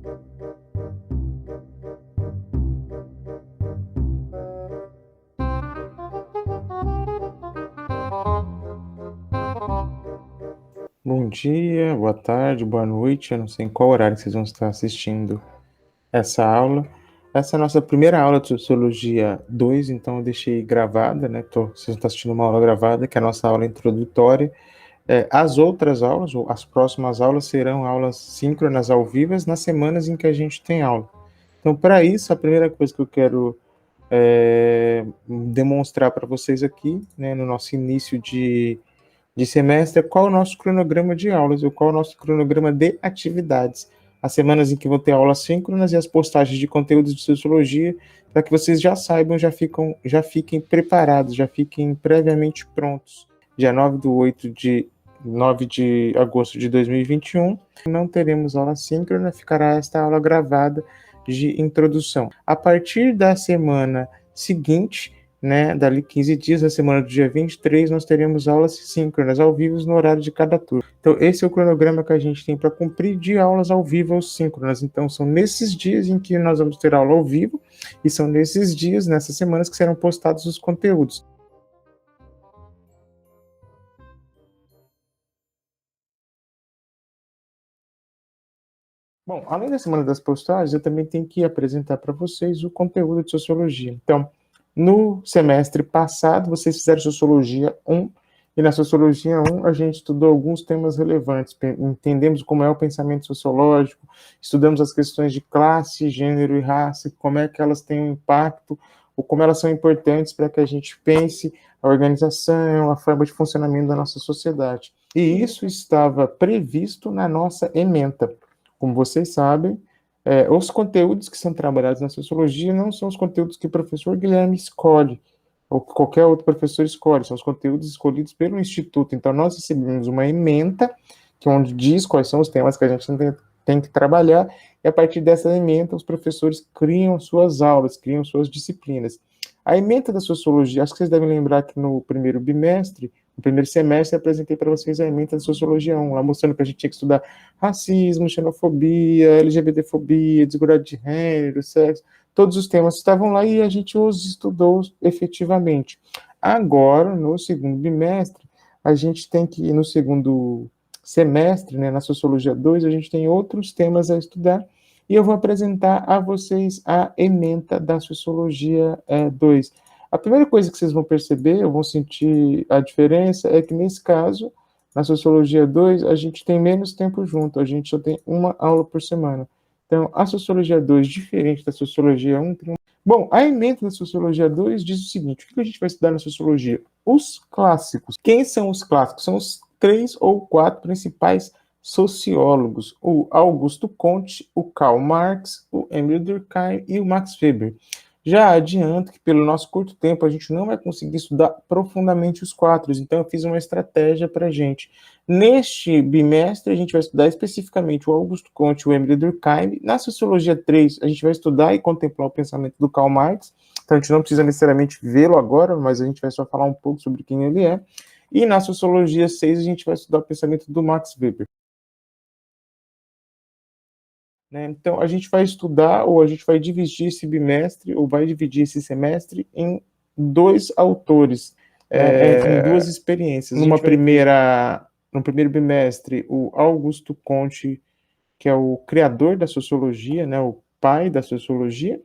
Bom dia, boa tarde, boa noite. Eu não sei em qual horário vocês vão estar assistindo essa aula. Essa é a nossa primeira aula de Sociologia 2, então eu deixei gravada, né? Vocês vão estar assistindo uma aula gravada, que é a nossa aula introdutória. As outras aulas, ou as próximas aulas, serão aulas síncronas ao vivo nas semanas em que a gente tem aula. Então, para isso, a primeira coisa que eu quero demonstrar para vocês aqui, né, no nosso início de semestre, é qual é o nosso cronograma de aulas, ou qual é o nosso cronograma de atividades. As semanas em que vão ter aulas síncronas e as postagens de conteúdos de sociologia, para que vocês já saibam, já fiquem preparados, já fiquem previamente prontos. Dia 9 de agosto de 2021, não teremos aula síncrona, ficará esta aula gravada de introdução. A partir da semana seguinte, né, dali 15 dias, na semana do dia 23, nós teremos aulas síncronas ao vivo no horário de cada turno. Então, esse é o cronograma que a gente tem para cumprir de aulas ao vivo ou síncronas. Então, são nesses dias em que nós vamos ter aula ao vivo, e são nesses dias, nessas semanas, que serão postados os conteúdos. Bom, além da semana das postagens, eu também tenho que apresentar para vocês o conteúdo de sociologia. Então, no semestre passado, vocês fizeram Sociologia 1, e na Sociologia 1 a gente estudou alguns temas relevantes, entendemos como é o pensamento sociológico, estudamos as questões de classe, gênero e raça, como é que elas têm um impacto, ou como elas são importantes para que a gente pense a organização, a forma de funcionamento da nossa sociedade. E isso estava previsto na nossa ementa. Como vocês sabem, os conteúdos que são trabalhados na sociologia não são os conteúdos que o professor Guilherme escolhe, ou que qualquer outro professor escolhe, são os conteúdos escolhidos pelo Instituto. Então, nós recebemos uma ementa, que é onde diz quais são os temas que a gente tem que trabalhar, e a partir dessa ementa, os professores criam suas aulas, criam suas disciplinas. A ementa da sociologia, acho que vocês devem lembrar que no primeiro bimestre, no primeiro semestre, eu apresentei para vocês a ementa da Sociologia 1, lá mostrando que a gente tinha que estudar racismo, xenofobia, LGBTfobia, desigualdade de gênero, sexo, todos os temas estavam lá e a gente os estudou efetivamente. Agora, no segundo bimestre, a gente tem que, no segundo semestre, né, na Sociologia 2, a gente tem outros temas a estudar, e eu vou apresentar a vocês a ementa da Sociologia 2. A primeira coisa que vocês vão perceber, ou vão sentir a diferença, é que nesse caso, na Sociologia 2, a gente tem menos tempo junto, a gente só tem uma aula por semana. Então, a Sociologia 2, diferente da Sociologia 1, tem... Bom, a ementa da Sociologia 2 diz o seguinte: o que a gente vai estudar na Sociologia? Os clássicos. Quem são os clássicos? São os 3 ou 4 principais sociólogos: o Augusto Comte, o Karl Marx, o Emile Durkheim e o Max Weber. Já adianto que, pelo nosso curto tempo, a gente não vai conseguir estudar profundamente os 4, então eu fiz uma estratégia para a gente. Neste bimestre, a gente vai estudar especificamente o Augusto Comte e o Emile Durkheim. Na Sociologia 3, a gente vai estudar e contemplar o pensamento do Karl Marx, então a gente não precisa necessariamente vê-lo agora, mas a gente vai só falar um pouco sobre quem ele é. E na Sociologia 6, a gente vai estudar o pensamento do Max Weber. Né? Então, a gente vai estudar, ou a gente vai dividir esse bimestre, ou vai dividir esse semestre em 2 autores, em 2 experiências. No primeiro bimestre, o Augusto Comte, que é o criador da sociologia, né, o pai da sociologia,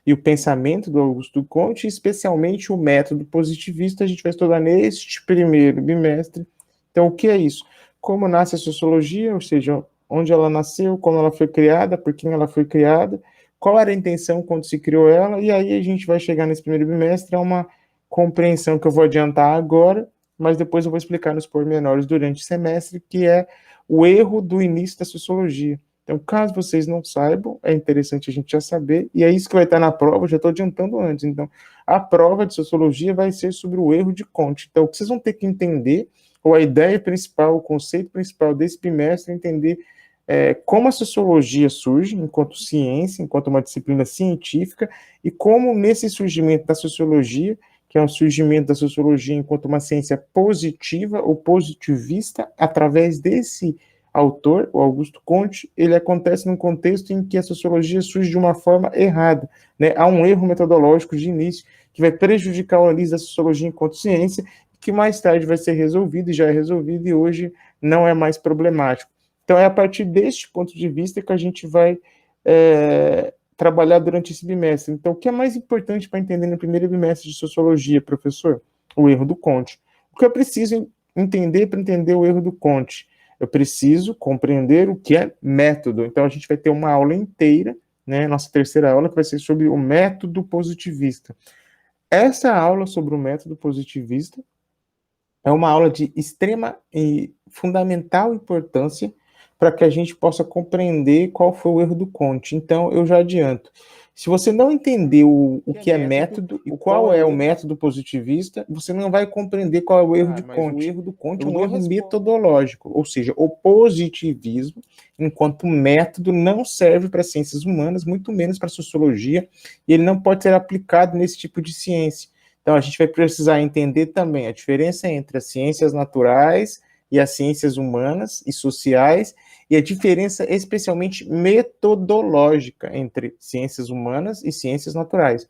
e o pensamento do Augusto Comte, especialmente o método positivista, a gente vai estudar neste primeiro bimestre. Então, o que é isso? Como nasce a sociologia, ou seja, onde ela nasceu, como ela foi criada, por quem ela foi criada, qual era a intenção quando se criou ela, e aí a gente vai chegar nesse primeiro bimestre a uma compreensão que eu vou adiantar agora, mas depois eu vou explicar nos pormenores durante o semestre, que é o erro do início da sociologia. Então, caso vocês não saibam, é interessante a gente já saber, e é isso que vai estar na prova, já estou adiantando antes. Então, a prova de sociologia vai ser sobre o erro de Comte. Então, o que vocês vão ter que entender, ou a ideia principal, o conceito principal desse bimestre, é entender como a sociologia surge enquanto ciência, enquanto uma disciplina científica, e como nesse surgimento da sociologia, que é um surgimento da sociologia enquanto uma ciência positiva ou positivista, através desse autor, o Augusto Comte, ele acontece num contexto em que a sociologia surge de uma forma errada, né? Há um erro metodológico de início que vai prejudicar a análise da sociologia enquanto ciência, que mais tarde vai ser resolvido, e já é resolvido, e hoje não é mais problemático. Então, é a partir deste ponto de vista que a gente vai trabalhar durante esse bimestre. Então, o que é mais importante para entender no primeiro bimestre de sociologia, professor? O erro do Comte. O que eu preciso entender para entender o erro do Comte? Eu preciso compreender o que é método. Então, a gente vai ter uma aula inteira, né, nossa terceira aula, que vai ser sobre o método positivista. Essa aula sobre o método positivista é uma aula de extrema e fundamental importância para que a gente possa compreender qual foi o erro do Comte. Então, eu já adianto. Se você não entender o que é método e qual é o método positivista, você não vai compreender qual é o erro de Comte. O erro do Comte é um erro metodológico, ou seja, o positivismo, enquanto método, não serve para ciências humanas, muito menos para sociologia, e ele não pode ser aplicado nesse tipo de ciência. Então, a gente vai precisar entender também a diferença entre as ciências naturais e as ciências humanas e sociais, e a diferença especialmente metodológica entre ciências humanas e ciências naturais.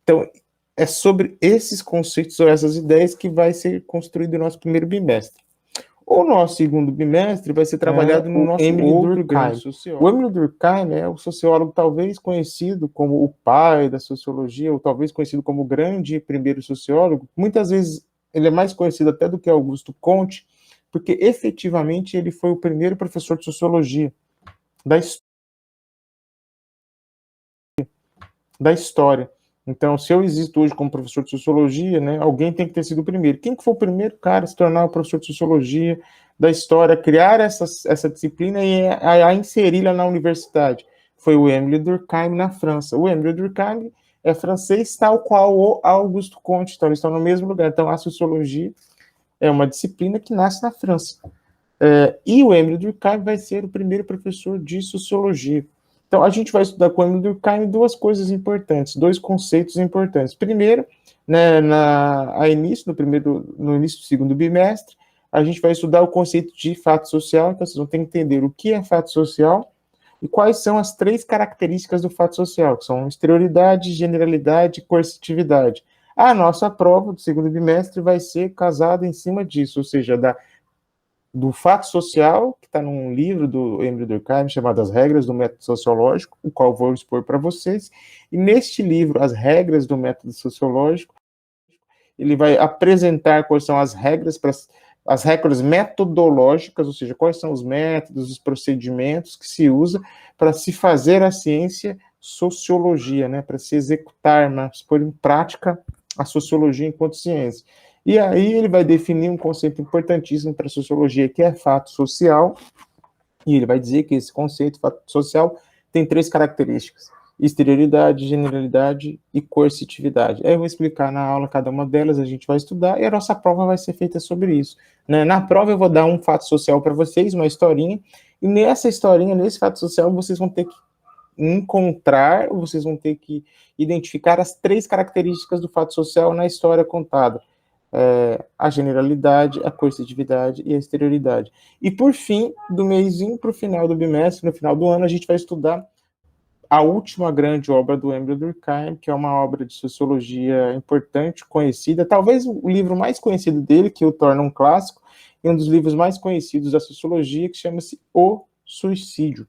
Então, é sobre esses conceitos, sobre essas ideias, que vai ser construído o nosso primeiro bimestre. O nosso segundo bimestre vai ser trabalhado no nosso outro grande sociólogo. O Emile Durkheim é o sociólogo talvez conhecido como o pai da sociologia, ou talvez conhecido como o grande primeiro sociólogo. Muitas vezes ele é mais conhecido até do que Augusto Comte, porque efetivamente ele foi o primeiro professor de sociologia da história. Então, se eu existo hoje como professor de sociologia, né, alguém tem que ter sido o primeiro. Quem que foi o primeiro cara a se tornar o professor de sociologia da história, criar essa disciplina e a inseri-la na universidade? Foi o Emile Durkheim na França. O Emile Durkheim é francês, tal qual o Augusto Comte, então eles estão no mesmo lugar. Então, a sociologia é uma disciplina que nasce na França. E o Emile Durkheim vai ser o primeiro professor de sociologia. Então, a gente vai estudar com o Emile Durkheim duas coisas importantes, dois conceitos importantes. Primeiro, né, no início do segundo bimestre, a gente vai estudar o conceito de fato social, então vocês vão ter que entender o que é fato social e quais são as três características do fato social, que são exterioridade, generalidade e coercitividade. A nossa prova do segundo bimestre vai ser casada em cima disso, ou seja, do fato social, que está num livro do Emile Durkheim, chamado As Regras do Método Sociológico, o qual vou expor para vocês. E neste livro, As Regras do Método Sociológico, ele vai apresentar quais são as regras metodológicas, ou seja, quais são os métodos, os procedimentos que se usa para se fazer a ciência sociologia, né, para se executar, mas pôr em prática a sociologia enquanto ciência. E aí ele vai definir um conceito importantíssimo para a sociologia, que é fato social, e ele vai dizer que esse conceito, fato social, tem três características: exterioridade, generalidade e coercitividade. Aí eu vou explicar na aula cada uma delas, a gente vai estudar, e a nossa prova vai ser feita sobre isso. Né? Na prova eu vou dar um fato social para vocês, uma historinha, e nessa historinha, nesse fato social, vocês vão ter que encontrar, vocês vão ter que identificar as três características do fato social na história contada. A generalidade, a coercitividade e a exterioridade. E por fim, do mêsinho para o final do bimestre, no final do ano, a gente vai estudar a última grande obra do Emile Durkheim, que é uma obra de sociologia importante, conhecida, talvez o livro mais conhecido dele, que o torna um clássico, e um dos livros mais conhecidos da sociologia, que chama-se O Suicídio.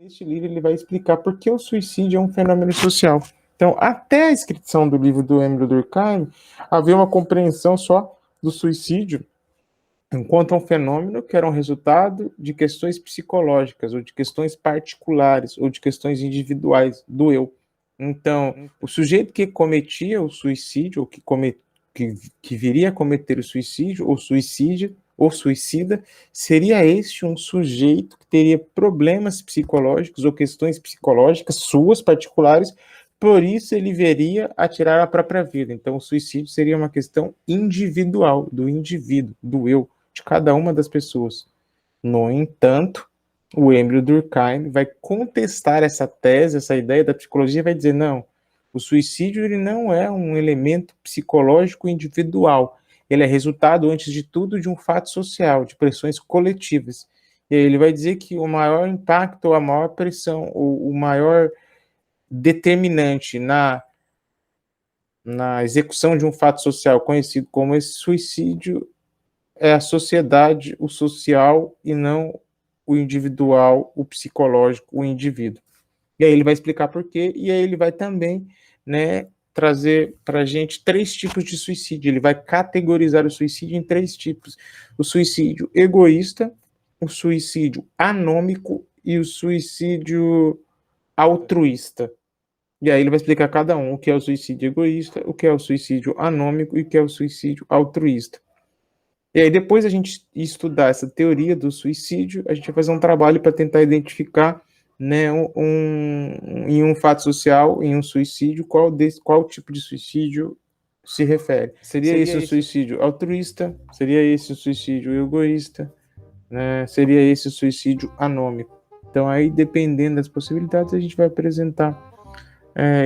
Este livro ele vai explicar por que o suicídio é um fenômeno social. Então, até a inscrição do livro do Emile Durkheim, havia uma compreensão só do suicídio enquanto um fenômeno que era um resultado de questões psicológicas, ou de questões particulares, ou de questões individuais do eu. Então, o sujeito que cometia o suicídio, ou que viria a cometer o suicídio, ou suicida, seria este um sujeito que teria problemas psicológicos ou questões psicológicas suas particulares, por isso ele viria a tirar a própria vida. Então, o suicídio seria uma questão individual, do indivíduo, do eu, de cada uma das pessoas. No entanto, o Emile Durkheim vai contestar essa tese, essa ideia da psicologia, vai dizer, não, o suicídio ele não é um elemento psicológico individual, ele é resultado, antes de tudo, de um fato social, de pressões coletivas. E aí ele vai dizer que o maior impacto, a maior pressão, o maior determinante na execução de um fato social conhecido como esse suicídio é a sociedade, o social, e não o individual, o psicológico, o indivíduo. E aí ele vai explicar por quê, e aí ele vai também, né, trazer para a gente 3 tipos de suicídio. Ele vai categorizar o suicídio em 3 tipos: o suicídio egoísta, o suicídio anômico e o suicídio altruísta. E aí ele vai explicar cada um: o que é o suicídio egoísta, o que é o suicídio anômico e o que é o suicídio altruísta. E aí, depois a gente estudar essa teoria do suicídio, a gente vai fazer um trabalho para tentar identificar, né, em um fato social, em um suicídio, qual tipo de suicídio se refere. Seria esse o suicídio altruísta? Seria esse o suicídio egoísta? Né? Seria esse o suicídio anômico? Então, aí, dependendo das possibilidades, a gente vai apresentar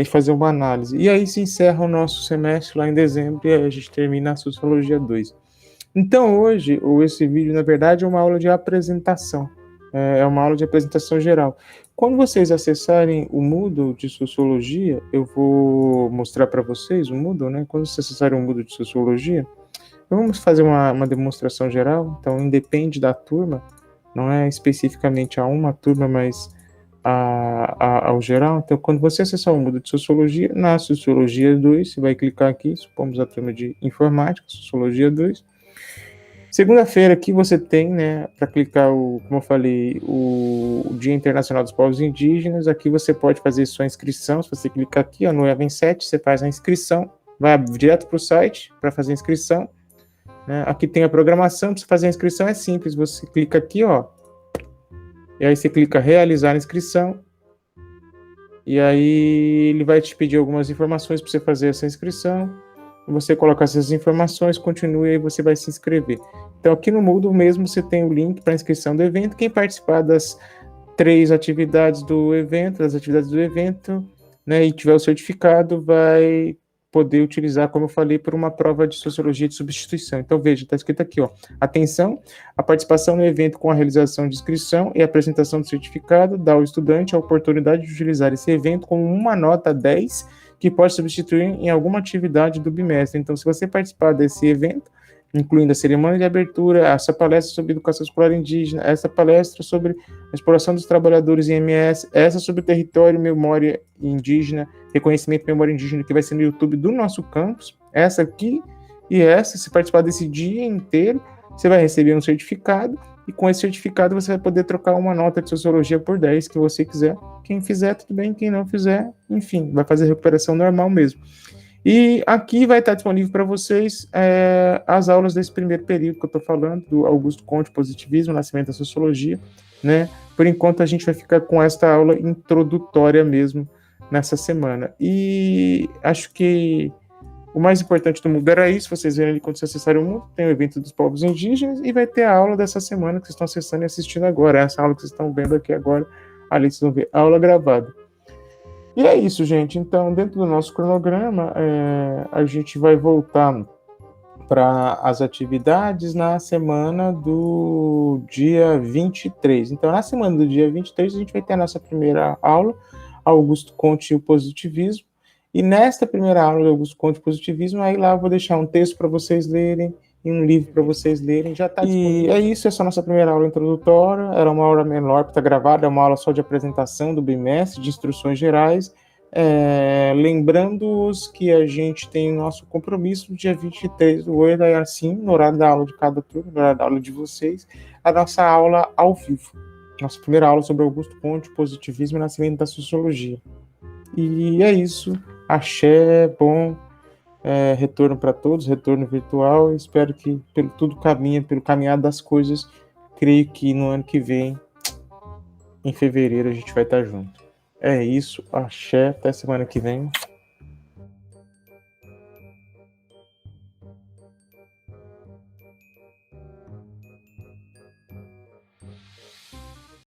e fazer uma análise. E aí se encerra o nosso semestre lá em dezembro e aí a gente termina a Sociologia 2. Então, hoje, ou esse vídeo, na verdade, é uma aula de apresentação. É uma aula de apresentação geral. Quando vocês acessarem o Moodle de Sociologia, eu vou mostrar para vocês o Moodle, né? Quando vocês acessarem o Moodle de Sociologia, vamos fazer uma demonstração geral. Então, independe da turma, não é especificamente a uma turma, mas ao geral. Então, quando você acessar o Moodle de Sociologia, na Sociologia 2, você vai clicar aqui, supomos a turma de Informática, Sociologia 2. Segunda-feira aqui você tem, né, para clicar, como eu falei, o Dia Internacional dos Povos Indígenas. Aqui você pode fazer sua inscrição. Se você clicar aqui, ó, no Even 7, você faz a inscrição, vai direto para o site para fazer a inscrição. Né? Aqui tem a programação. Para você fazer a inscrição é simples, você clica aqui, ó, e aí você clica realizar a inscrição, e aí ele vai te pedir algumas informações para você fazer essa inscrição. Você coloca essas informações, continue e você vai se inscrever. Então, aqui no Moodle mesmo, você tem o link para inscrição do evento. Quem participar das 3 atividades do evento, né, e tiver o certificado, vai poder utilizar, como eu falei, por uma prova de Sociologia de substituição. Então, veja, está escrito aqui, ó, atenção, a participação no evento com a realização de inscrição e apresentação do certificado dá ao estudante a oportunidade de utilizar esse evento com uma nota 10, que pode substituir em alguma atividade do bimestre. Então, se você participar desse evento, incluindo a cerimônia de abertura, essa palestra sobre educação escolar indígena, essa palestra sobre a exploração dos trabalhadores em MS, essa sobre território, memória indígena, reconhecimento de memória indígena, que vai ser no YouTube do nosso campus, essa aqui e essa, se participar desse dia inteiro, você vai receber um certificado, e com esse certificado você vai poder trocar uma nota de Sociologia por 10, que você quiser. Quem fizer, tudo bem, quem não fizer, enfim, vai fazer a recuperação normal mesmo. E aqui vai estar disponível para vocês as aulas desse primeiro período que eu estou falando, do Augusto Comte, Positivismo, Nascimento da Sociologia, né? Por enquanto a gente vai ficar com esta aula introdutória mesmo nessa semana. E acho que o mais importante do Moodle era isso. Vocês verem ali quando vocês acessarem o Moodle, tem o evento dos povos indígenas e vai ter a aula dessa semana que vocês estão acessando e assistindo agora. Essa aula que vocês estão vendo aqui agora, ali vocês vão ver a aula gravada. E é isso, gente. Então, dentro do nosso cronograma, a gente vai voltar para as atividades na semana do dia 23. Então, na semana do dia 23, a gente vai ter a nossa primeira aula, Augusto Comte e o Positivismo. E nesta primeira aula do Augusto Comte e o Positivismo, aí lá eu vou deixar um texto para vocês lerem, e um livro para vocês lerem, já está disponível. E é isso, essa nossa primeira aula introdutória, era uma aula menor, porque está gravada, é uma aula só de apresentação do bimestre, de instruções gerais, lembrando-os que a gente tem o nosso compromisso no dia 23 do 8, aí assim, no horário da aula de cada turno, no horário da aula de vocês, a nossa aula ao vivo, nossa primeira aula sobre Augusto Comte, Positivismo e Nascimento da Sociologia. E é isso, axé, bom, retorno para todos, retorno virtual. Espero que pelo caminhar das coisas, creio que no ano que vem, em fevereiro, a gente vai estar junto. É isso, axé, até semana que vem.